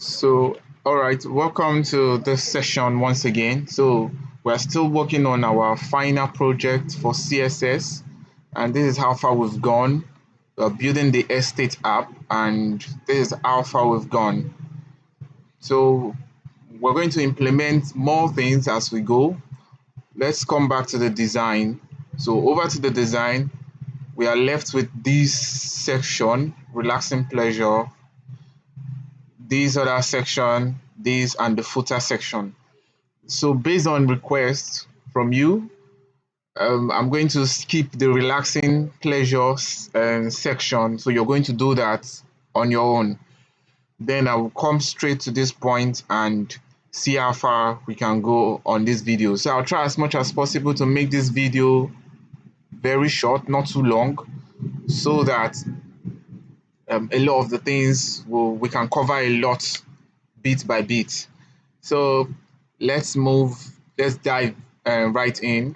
So, all right, welcome to this session once again. So, we're still working on our final project for CSS, and this is how far we've gone. We're building the estate app, and this is how far we've gone. So, we're going to implement more things as we go. Let's come back to the design. So, over to the design, we are left with this section, relaxing pleasure, this other section, this, and the footer section. So based on requests from you, I'm going to skip the relaxing pleasures section. So you're going to do that on your own. Then I will come straight to this point and see how far we can go on this video. So I'll try as much as possible to make this video very short, not too long, so that a lot of the things we can cover a lot bit by bit. So let's dive right in.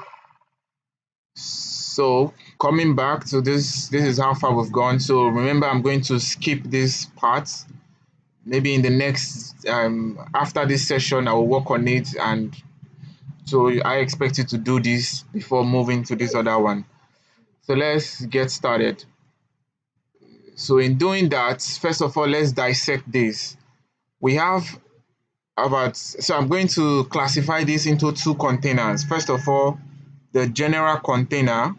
So coming back to this is how far we've gone. So remember, I'm going to skip this part. Maybe in the next, after this session, I will work on it. And so I expect you to do this before moving to this other one. So let's get started. So in doing that, first of all, let's dissect this. We have so I'm going to classify this into two containers. First of all, the general container,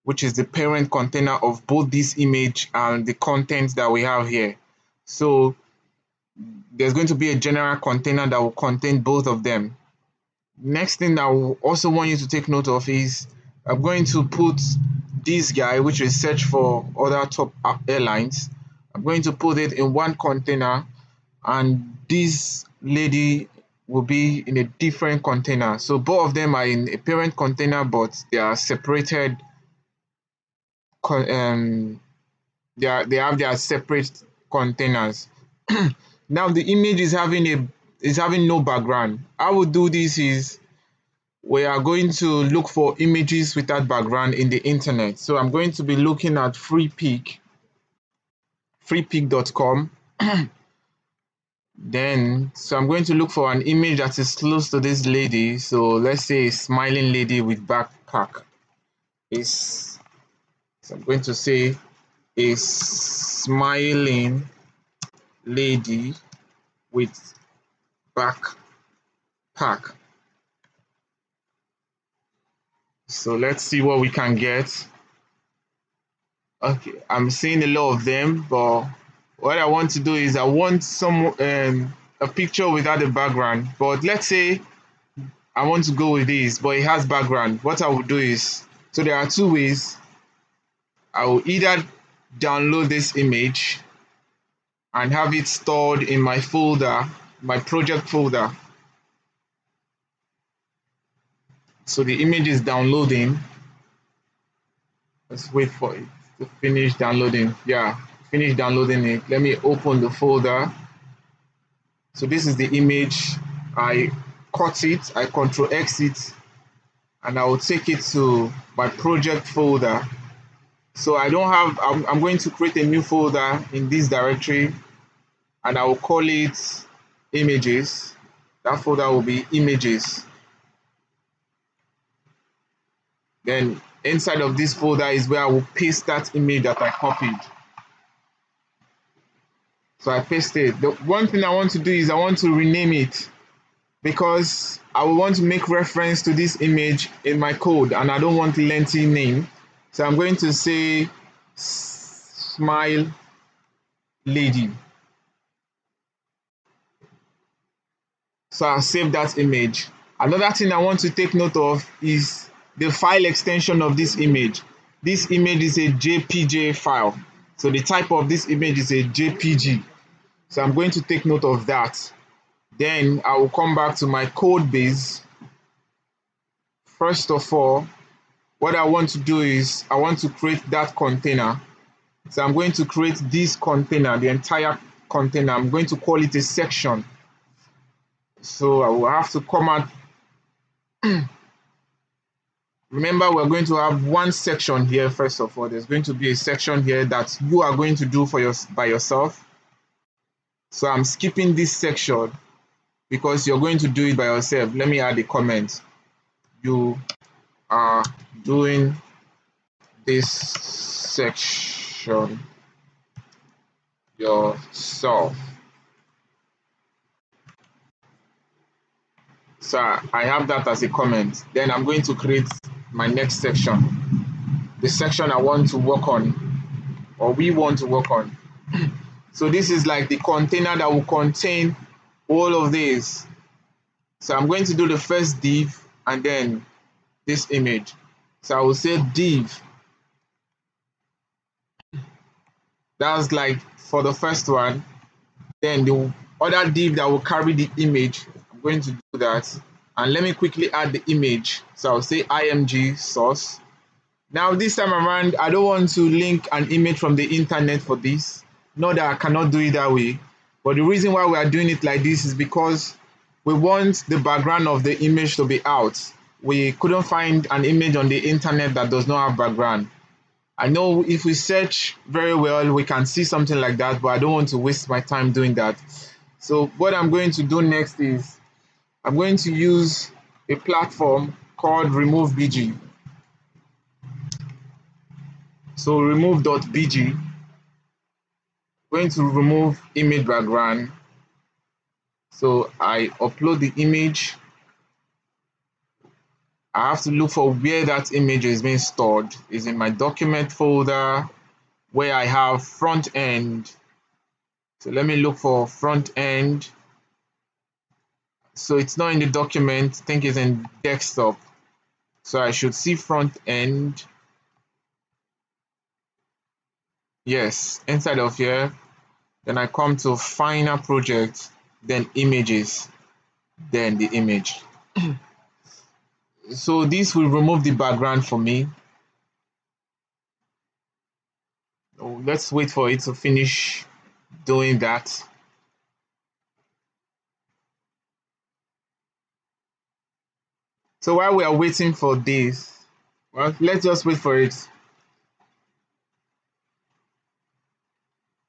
which is the parent container of both this image and the content that we have here. So there's going to be a general container that will contain both of them. Next thing I will also want you to take note of is I'm going to put this guy, which is search for other top airlines. I'm going to put it in one container, and this lady will be in a different container. So both of them are in a parent container, but they are separated. They have their separate containers. Now the image is having no background. How we do this is we are going to look for images without background in the internet. So I'm going to be looking at freepik.com. So I'm going to look for an image that is close to this lady. So let's say a smiling lady with backpack. So I'm going to say a smiling lady with backpack. So let's see what we can get. Okay, I'm seeing a lot of them, but what I want to do is I want a picture without a background. But let's say I want to go with this, but it has background. What I will do is, so there are two ways. I will either download this image and have it stored in my folder, my project folder. So the image is downloading. Let's wait for it to finish downloading. Yeah, finish downloading it. Let me open the folder. So this is the image. I cut it, I Control X it, and I will take it to my project folder. So I'm going to create a new folder in this directory, and I will call it images. That folder will be images. Then inside of this folder is where I will paste that image that I copied. So I paste it. The one thing I want to do is I want to rename it, because I will want to make reference to this image in my code, and I don't want a lengthy name. So I'm going to say smile lady. So I'll save that image. Another thing I want to take note of is the file extension of this image. This image is a JPG file. So the type of this image is a JPG. So I'm going to take note of that. Then I will come back to my code base. First of all, what I want to do is I want to create that container. So I'm going to create this container, the entire container. I'm going to call it a section. So I will have to come out. Remember, we're going to have one section here. First of all, there's going to be a section here that you are going to do by yourself. So I'm skipping this section because you're going to do it by yourself. Let me add a comment. You are doing this section yourself. So I have that as a comment. Then I'm going to create my next section, the section I want to work on, or we want to work on. So this is like the container that will contain all of these. So I'm going to do the first div and then this image. So I will say div. That's like for the first one. Then the other div that will carry the image, I'm going to do that. And let me quickly add the image. So I'll say img source. Now this time around, I don't want to link an image from the internet for this. Not that I cannot do it that way. But the reason why we are doing it like this is because we want the background of the image to be out. We couldn't find an image on the internet that does not have background. I know if we search very well, we can see something like that, but I don't want to waste my time doing that. So what I'm going to do next is I'm going to use a platform called RemoveBG. So remove.bg, going to remove image background. So I upload the image. I have to look for where that image is being stored. It's in my document folder where I have front end. So let me look for front end. So it's not in the document, I think it's in desktop. So I should see front end. Yes, inside of here. Then I come to final project, then images, then the image. So this will remove the background for me. Let's wait for it to finish doing that. So while we are waiting for this, well, let's just wait for it.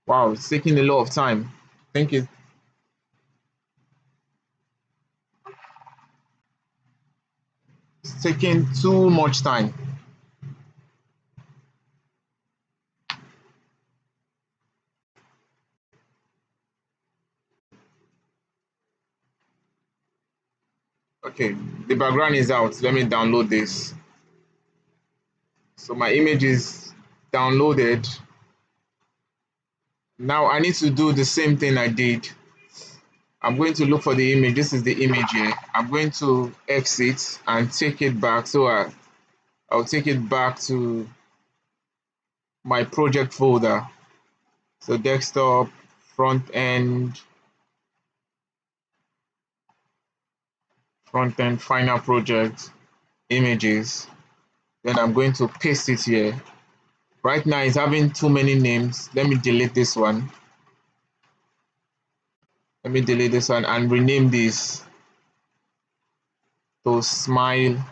Wow, it's taking a lot of time. I think it's taking too much time. Okay, the background is out. Let me download this. So my image is downloaded. Now I need to do the same thing I did. I'm going to look for the image. This is the image here. I'm going to exit and take it back. So I'll take it back to my project folder. So desktop, front end, final project, images. Then I'm going to paste it here. Right now it's having too many names. Let me delete this one. Let me delete this one and rename this to Smile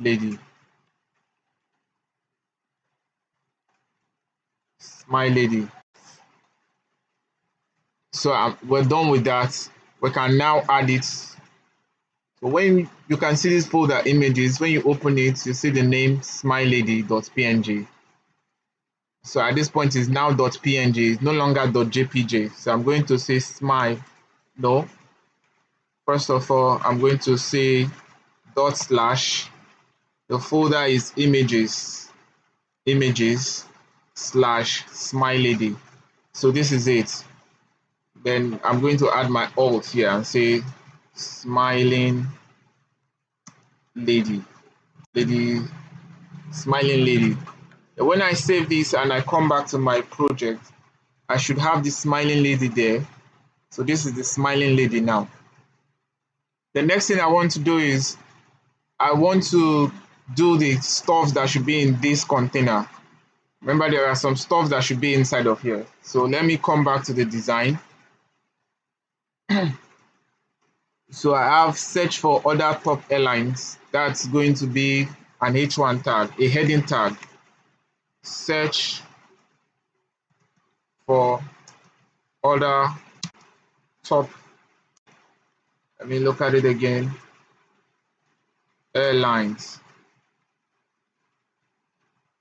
Lady. Smile Lady. So we're done with that. We can now add it. So when you can see this folder images, when you open it, you see the name smilelady.png. So at this point it's now .png, it's no longer .jpg. So I'm going to say smile. No. First of all, I'm going to say /. The folder is images /smilelady. So this is it. Then I'm going to add my alt here and say smiling lady. Smiling lady. When I save this and I come back to my project, I should have the smiling lady there. So this is the smiling lady now. The next thing I want to do is I want to do the stuff that should be in this container. Remember, there are some stuff that should be inside of here. So let me come back to the design. So I have search for other top airlines. That's going to be an H1 tag, a heading tag. Search for other top. Let me look at it again. Airlines.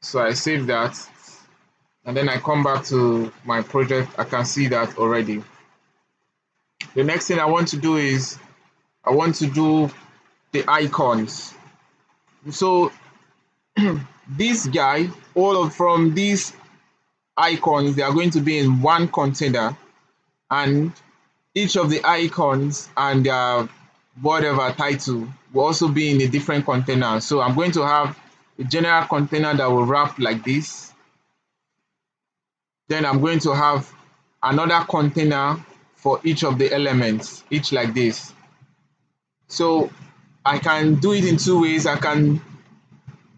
So I save that, and then I come back to my project. I can see that already. The next thing I want to do is I want to do the icons. So this guy, from these icons, they are going to be in one container, and each of the icons and their whatever title will also be in a different container. So I'm going to have a general container that will wrap like this. Then I'm going to have another container for each of the elements, each like this. So I can do it in two ways. I can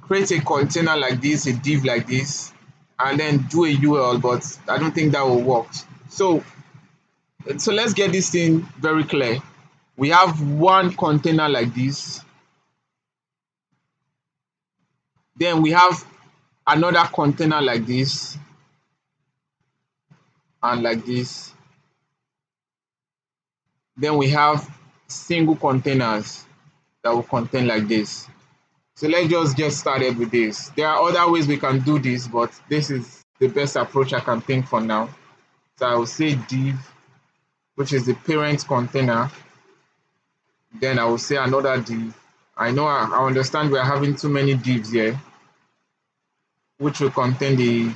create a container like this, a div like this, and then do a UL, but I don't think that will work. So let's get this thing very clear. We have one container like this. Then we have another container like this and like this. Then we have single containers that will contain like this. So let's just get started with this. There are other ways we can do this, but this is the best approach I can think for now. So I will say div, which is the parent container. Then I will say another div. I know I understand we're having too many divs here, which will contain the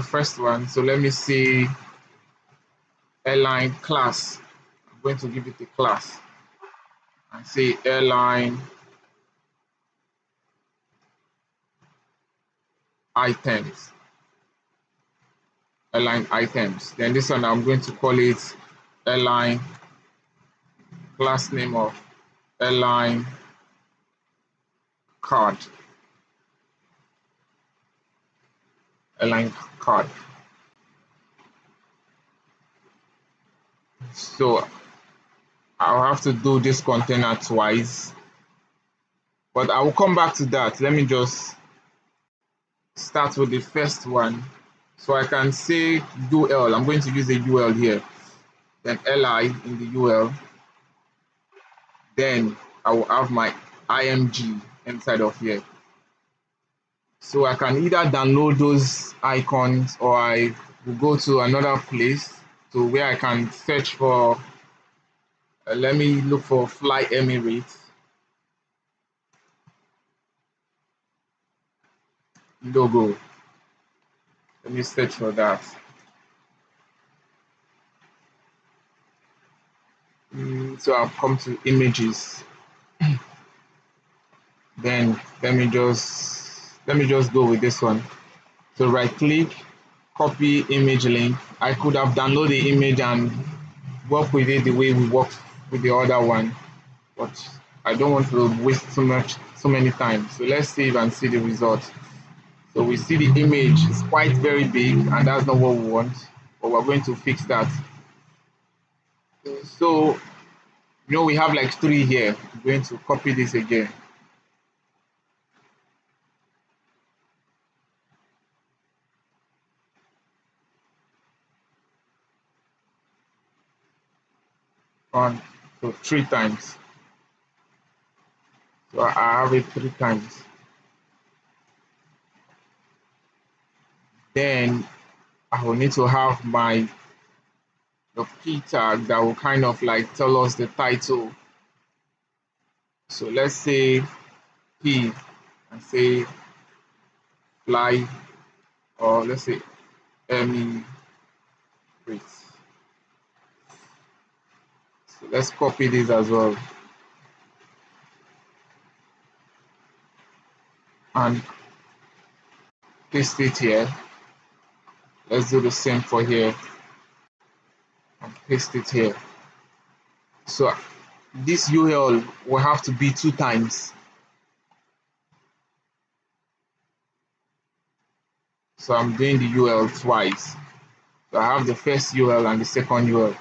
first one. So let me say airline class. I'm going to give it a class and say airline items. Airline items. Then this one I'm going to call it airline class name of airline card. Airline card. So I'll have to do this container twice, but I will come back to that. Let me just start with the first one. So I can say UL. I'm going to use a UL here. Then LI in the UL. Then I will have my IMG inside of here. So I can either download those icons or I will go to another place to where I can search for, let me look for Fly Emirates logo. Let me search for that. So I'll come to images. Then let me just go with this one. So right click, copy image link. I could have downloaded the image and work with it the way we worked with the other one, but I don't want to waste so many times. So let's save and see the result. So we see the image is quite very big, and that's not what we want, but we're going to fix that. So we have like 3 here. I'm going to copy this again. So 3 times. So I have it 3 times. Then I will need to have the p tag that will kind of like tell us the title. So let's say p and say fly, or let's say Emirates. So let's copy this as well and paste it here. Let's do the same for here and paste it here. So this URL will have to be 2 times. So I'm doing the URL twice. So I have the first URL and the second URL.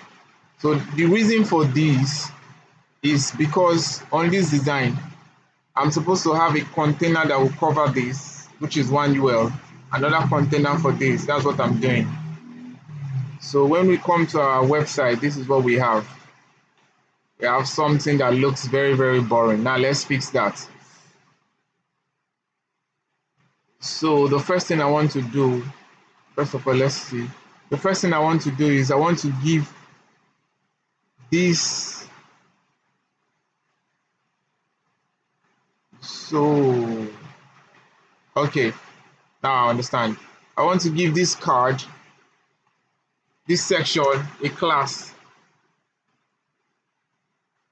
So the reason for this is because on this design, I'm supposed to have a container that will cover this, which is one URL, another container for this. That's what I'm doing. So when we come to our website, this is what we have. We have something that looks very, very boring. Now let's fix that. So the first thing I want to do, first of all, let's see. The first thing I want to do is I want to give this. So, okay, now I understand. I want to give this card, this section, a class.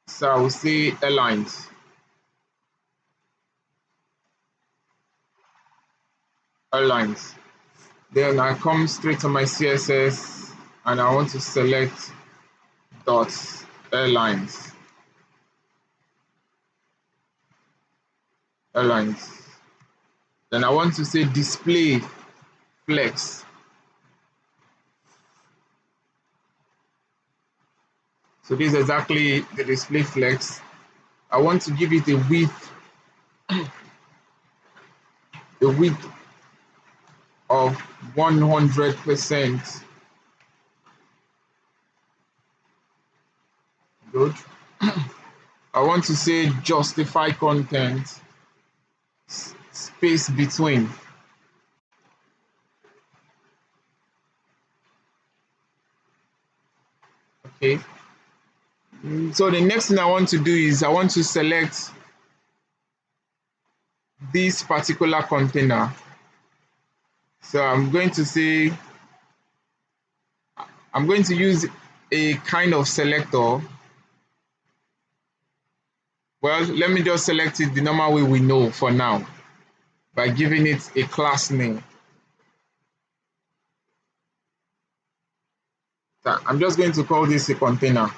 So I will say airlines. Airlines. Then I come straight to my CSS and I want to select dot airlines. Airlines. Then I want to say display flex. So this is exactly the display flex. I want to give it a width of 100%. Good. I want to say justify content, space between. Okay. So the next thing I want to do is I want to select this particular container. So I'm going to say, I'm going to use a kind of selector. Well, let me just select it the normal way we know for now by giving it a class name. So I'm just going to call this a container.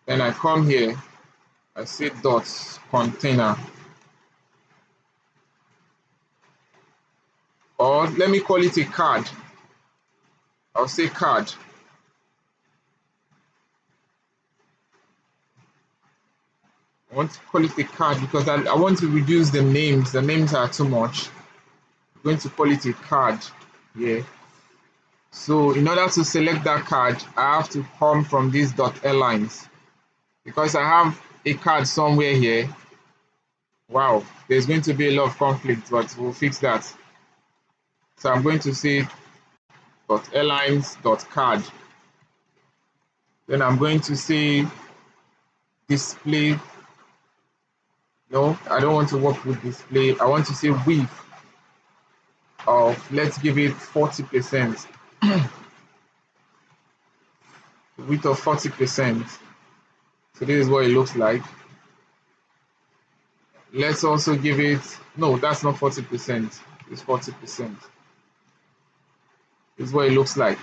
Then I come here, I say dot container. Or let me call it a card. I'll say card. I want to call it a card because I want to reduce the names. The names are too much. I'm going to call it a card here. So in order to select that card, I have to come from this dot airlines because I have a card somewhere here. Wow, there's going to be a lot of conflict, but we'll fix that. So I'm going to say dot airlines dot card. Then I'm going to say display. No, I don't want to work with display. I want to say width of, let's give it 40%. Width of 40%. So this is what it looks like. Let's also give it, no, that's not 40%. It's 40%. This is what it looks like.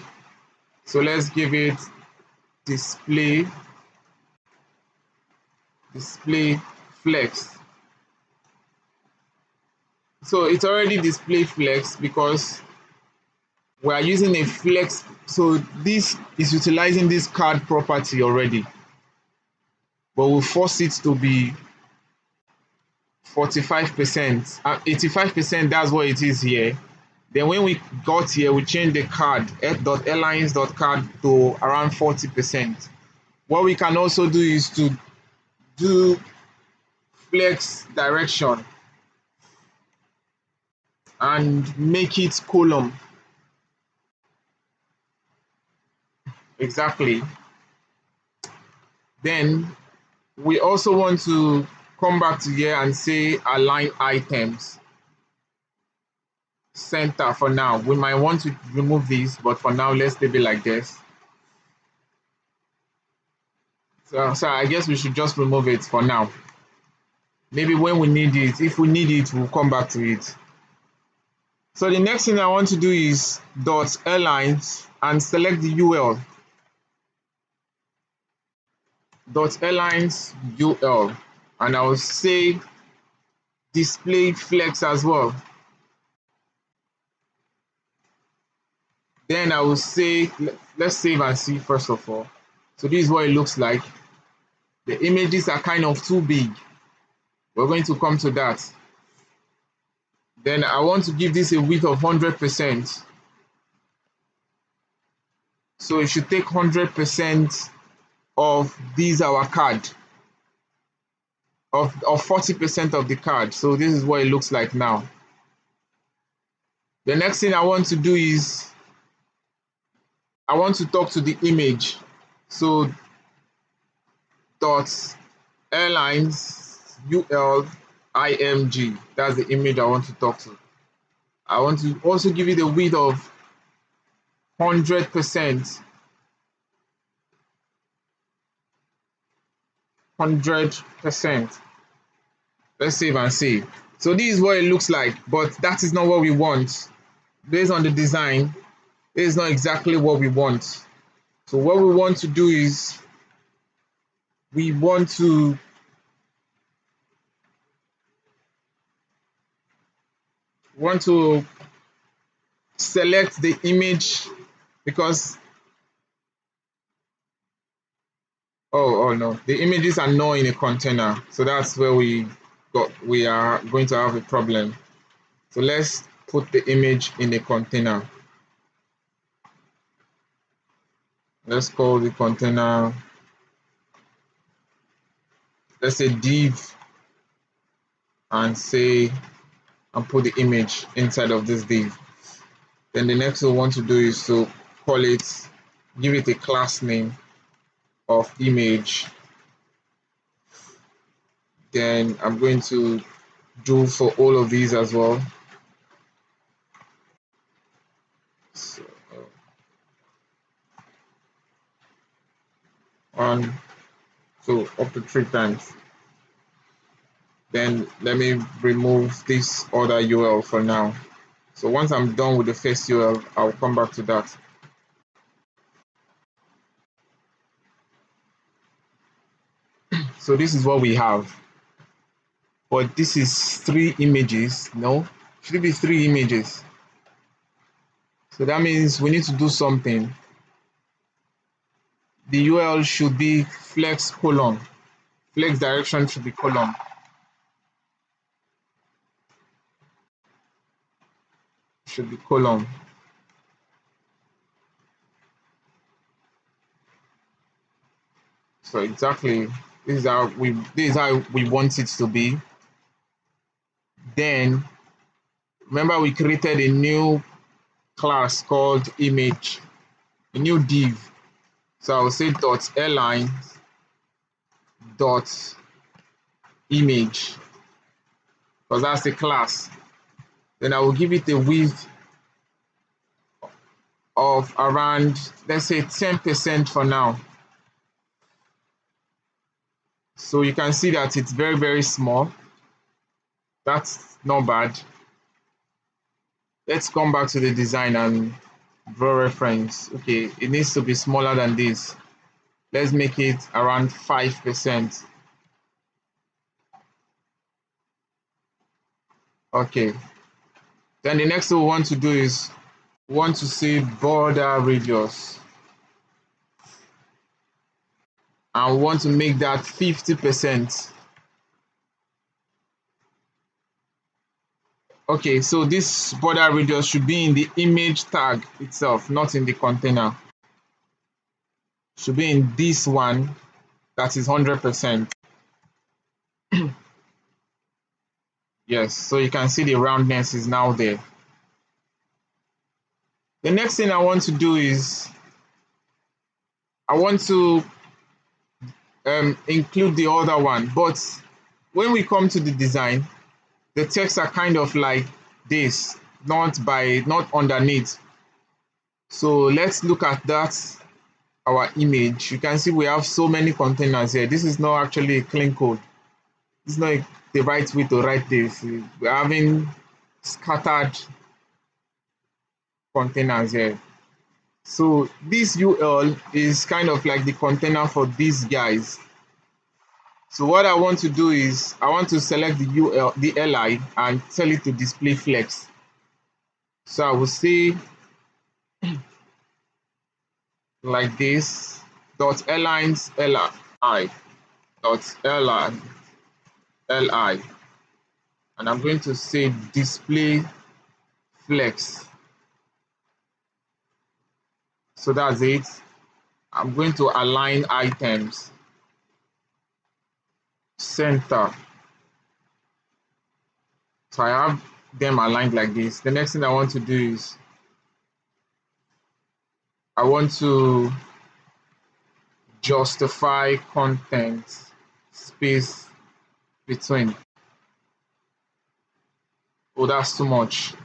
So let's give it display flex. So it's already display flex because we are using a flex. So this is utilizing this card property already, but we'll force it to be 45%, 85%. That's what it is here. Then when we got here, we changed the card airlines.card to around 40%. What we can also do is to do flex direction and make it column. Exactly. Then we also want to come back to here and say align items center for now. We might want to remove this, but for now, let's leave it like this. So I guess we should just remove it for now. Maybe when we need it, if we need it, we'll come back to it. So the next thing I want to do is dot airlines and select the UL. Dot airlines UL. And I'll say display flex as well. Then I will say, let's save and see first of all. So this is what it looks like. The images are kind of too big. We're going to come to that. Then I want to give this a width of 100%. So it should take 100% of these our card, of 40% of the card. So this is what it looks like now. The next thing I want to do is I want to talk to the image. So dot airlines ULIMG. That's the image I want to talk to. I want to also give it a width of 100%. 100%. Let's save and see. So this is what it looks like, but that is not what we want. Based on the design, this is not exactly what we want. So what we want to do is we want to select the image because oh no, the images are not in a container. So that's where we are going to have a problem. So let's put the image in a container. Let's call the container, let's say div, and put the image inside of this div. Then the next thing we want to do is to call it, give it a class name of image. Then I'm going to do for all of these as well. So, so up to 3 times. Then let me remove this other URL for now. So once I'm done with the first URL, I'll come back to that. So this is what we have. But this is 3 images. No, should be 3 images. So that means we need to do something. The URL should be flex colon. Flex direction should be colon. Should be column. So exactly, this is how we want it to be. Then remember we created a new class called image, a new div. So I'll say dot airline dot image because that's the class. Then I will give it a width of around, let's say 10% for now. So you can see that it's very, very small. That's not bad. Let's come back to the design and draw reference. Okay, it needs to be smaller than this. Let's make it around 5%. Okay. Then the next thing we want to do is we want to say border radius. And we want to make that 50%. Okay, so this border radius should be in the image tag itself, not in the container. Should be in this one that is 100%. Yes, so you can see the roundness is now there. The next thing I want to do is I want to include the other one, but when we come to the design, the texts are kind of like this, not underneath. So let's look at that, our image. You can see we have so many containers here. This is not actually a clean code. It's not the right way to write this. We're having scattered containers here. So this UL is kind of like the container for these guys. So what I want to do is I want to select the UL, the LI, and tell it to display flex. So I will say like this, dot airlines li dot li, and I'm going to say display flex. So that's it. I'm going to align items, center. So I have them aligned like this. The next thing I want to do is I want to justify content space between. Oh, that's too much.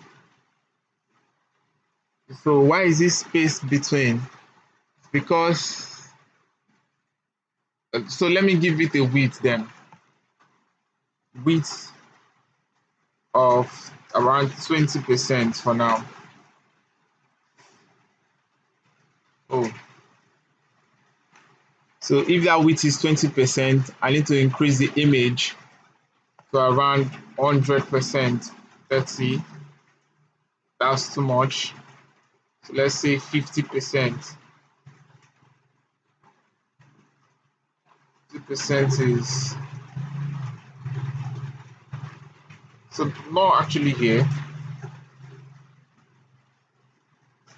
So why is this space between? Because so let me give it a width then. Width of around 20% for now. Oh, so if that width is 20%, I need to increase the image to around 100%. 30. That's too much. So let's say 50%. 50% is so not actually here.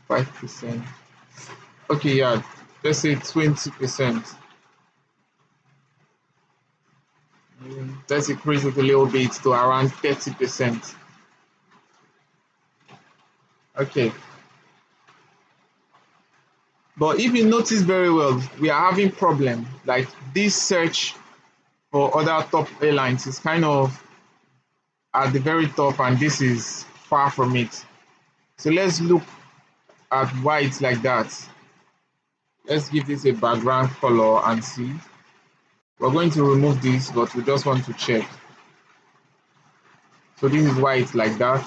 5%. Okay, yeah. Let's say 20%. Let's increase it a little bit to around 30%. Okay. But if you notice very well, we are having problem. Like this search for other top airlines is kind of at the very top, and this is far from it. So let's look at why it's like that. Let's give this a background color and see. We're going to remove this, but we just want to check. So this is why it's like that.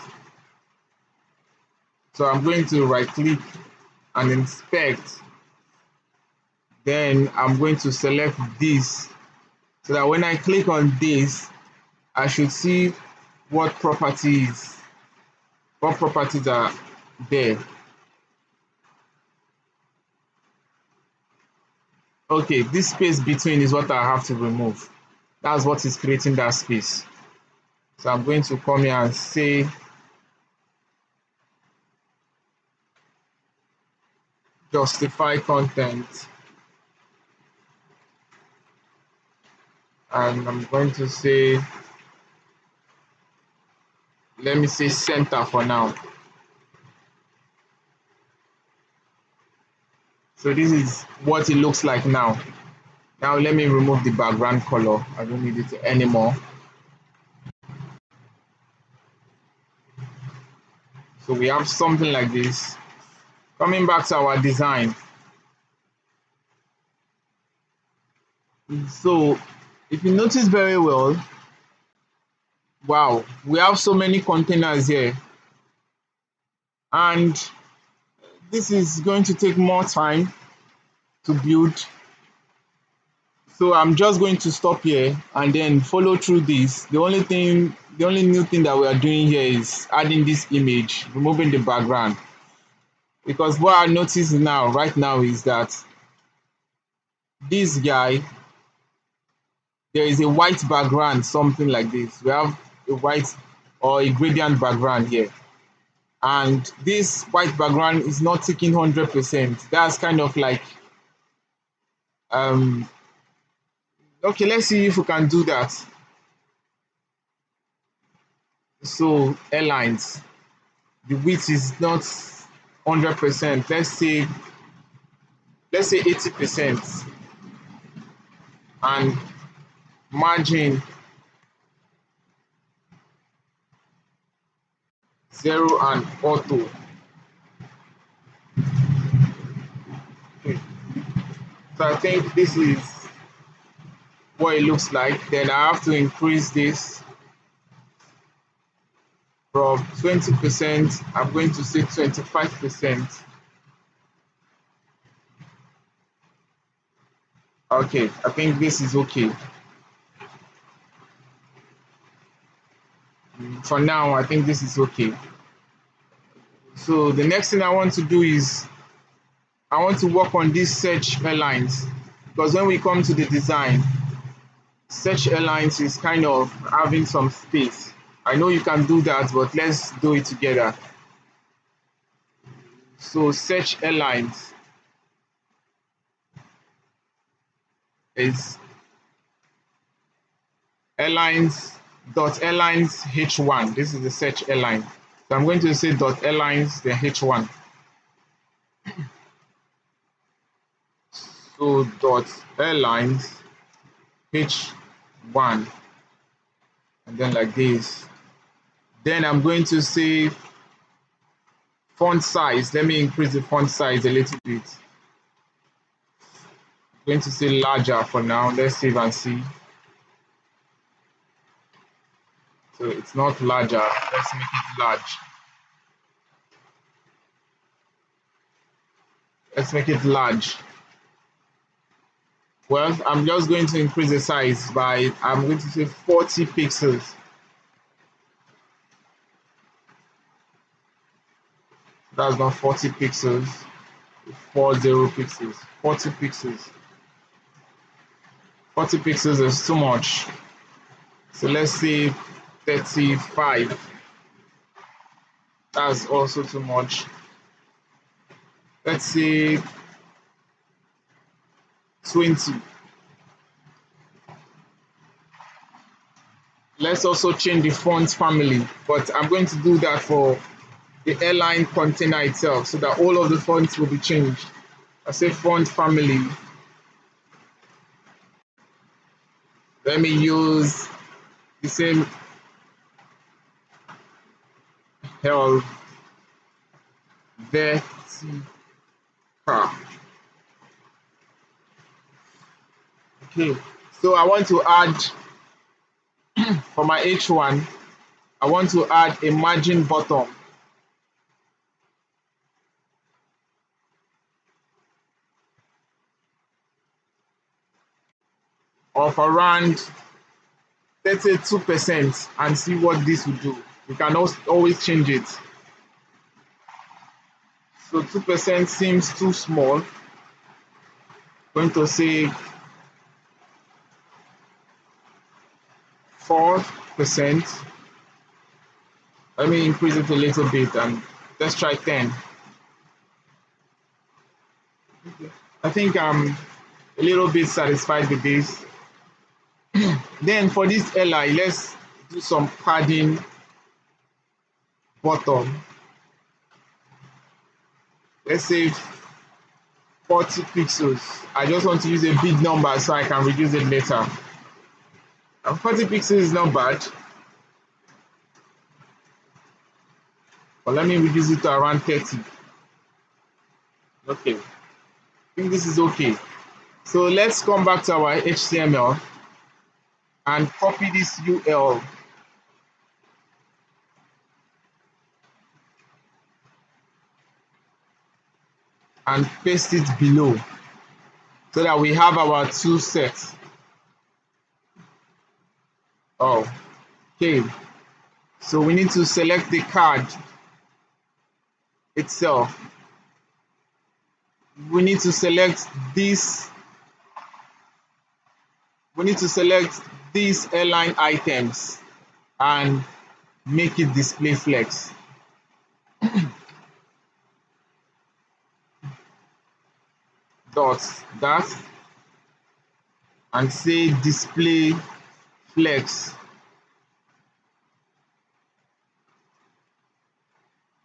So I'm going to right click and inspect. Then I'm going to select this so that when I click on this, I should see what properties are there. Okay, this space between is what I have to remove. That's what is creating that space. So I'm going to come here and say justify content. And I'm going to say, let me say center for now. So this is what it looks like now. Now let me remove the background color. I don't need it anymore. So we have something like this. Coming back to our design. So if you notice very well, wow, we have so many containers here. And this is going to take more time to build. So I'm just going to stop here and then follow through this. The only new thing that we are doing here is adding this image, removing the background. Because what I notice now, right now, is that this guy, there is a white background, something like this. We have a white or a gradient background here. And this white background is not taking 100%. That's kind of like, okay, let's see if we can do that. So airlines, the width is not 100%. Let's say 80%, and margin 0 and auto. Okay. So I think this is what it looks like. Then I have to increase this from 20%. I'm going to say 25%. Okay, I think this is okay. For now, I think this is okay. So the next thing I want to do is I want to work on these search airlines, because when we come to the design, search airlines is kind of having some space. I know you can do that, but let's do it together. So search airlines. is airlines h1. This is the search airline. So I'm going to say .airlines then h1. So .airlines h1 and then like this. Then I'm going to say font size. Let me increase the font size a little bit. I'm going to say larger for now. Let's save and see. So it's not larger. Let's make it large. Let's make it large. Well, I'm just going to increase the size by, I'm going to say 40 pixels. That's not 40 pixels, 40 pixels, 40 pixels. 40 pixels is too much. So let's say 35. That's also too much. Let's say 20. Let's also change the font family, but I'm going to do that for the airline container itself so that all of the fonts will be changed. I say font family. Let me use the same Helvetica. Okay, so I want to add, for my H1, I want to add a margin bottom. Of around, let's say 2% and see what this will do. We can always change it. So 2% seems too small. I'm going to say 4%. Let me increase it a little bit and let's try 10. I think I'm a little bit satisfied with this. Then for this LI, let's do some padding bottom. Let's say 40 pixels. I just want to use a big number so I can reduce it later. And 40 pixels is not bad. But let me reduce it to around 30. Okay. I think this is okay. So let's come back to our HTML and copy this UL. And paste it below so that we have our two sets. Oh, okay. So we need to select the card itself. We need to select this. We need to select these airline items and make it display flex. Dot that and say display flex.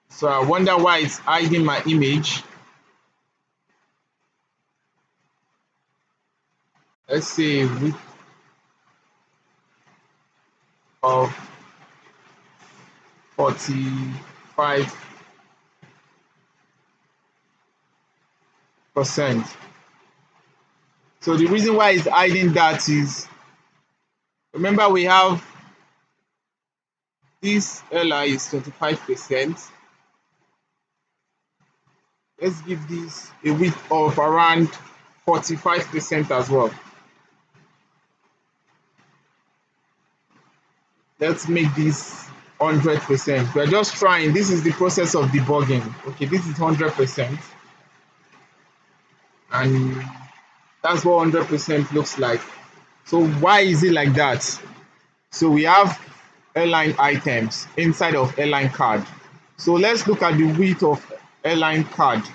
So I wonder why it's hiding my image. Let's say width of 45%. So the reason why it's hiding that is, remember we have this LI is 25%. Let's give this a width of around 45% as well. Let's make this 100%. We're just trying. This is the process of debugging. Okay, this is 100%. And that's what 100% looks like. So why is it like that? So we have airline items inside of airline card. So let's look at the width of airline card.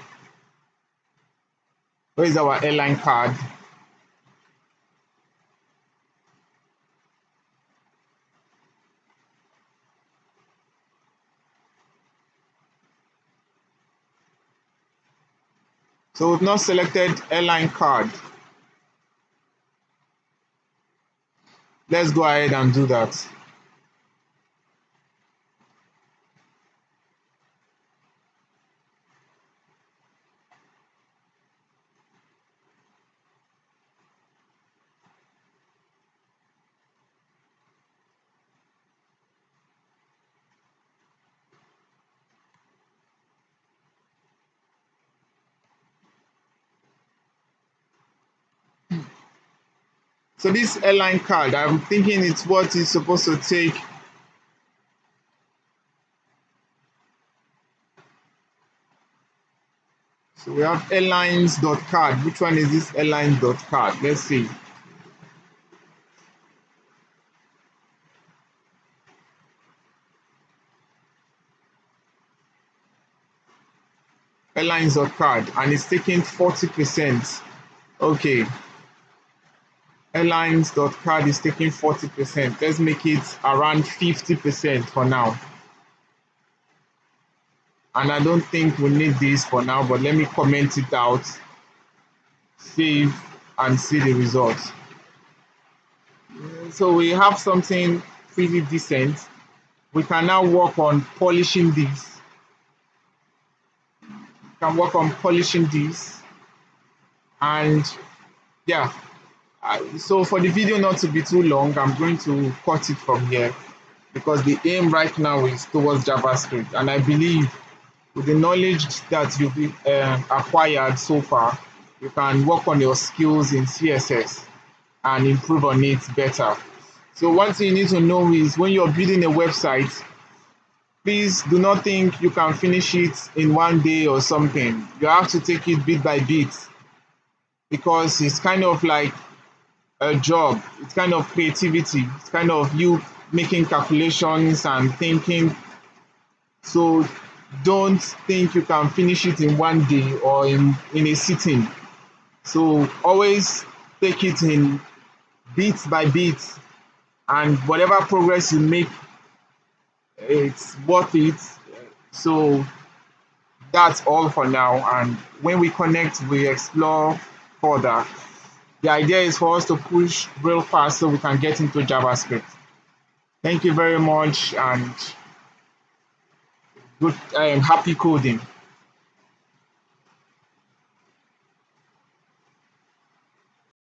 Where is our airline card? So we've not selected airline card. Let's go ahead and do that. So this airline card, I'm thinking it's what is supposed to take. So we have airlines.card. Which one is this airlines.card? Let's see. Airlines.card, and it's taking 40%. Okay. Airlines.card is taking 40%. Let's make it around 50% for now. And I don't think we need this for now, but let me comment it out, save, and see the results. So we have something pretty decent. We can now work on polishing this. We can work on polishing this. And yeah, so for the video not to be too long, I'm going to cut it from here because the aim right now is towards JavaScript. And I believe with the knowledge that you've acquired so far, you can work on your skills in CSS and improve on it better. So one thing you need to know is when you're building a website, please do not think you can finish it in one day or something. You have to take it bit by bit because it's kind of like a job. It's kind of creativity. It's kind of you making calculations and thinking. So don't think you can finish it in one day or in a sitting. So always take it in bit by bit, and whatever progress you make, it's worth it. So that's all for now. And when we connect, we explore further. The idea is for us to push real fast so we can get into JavaScript. Thank you very much and good happy coding.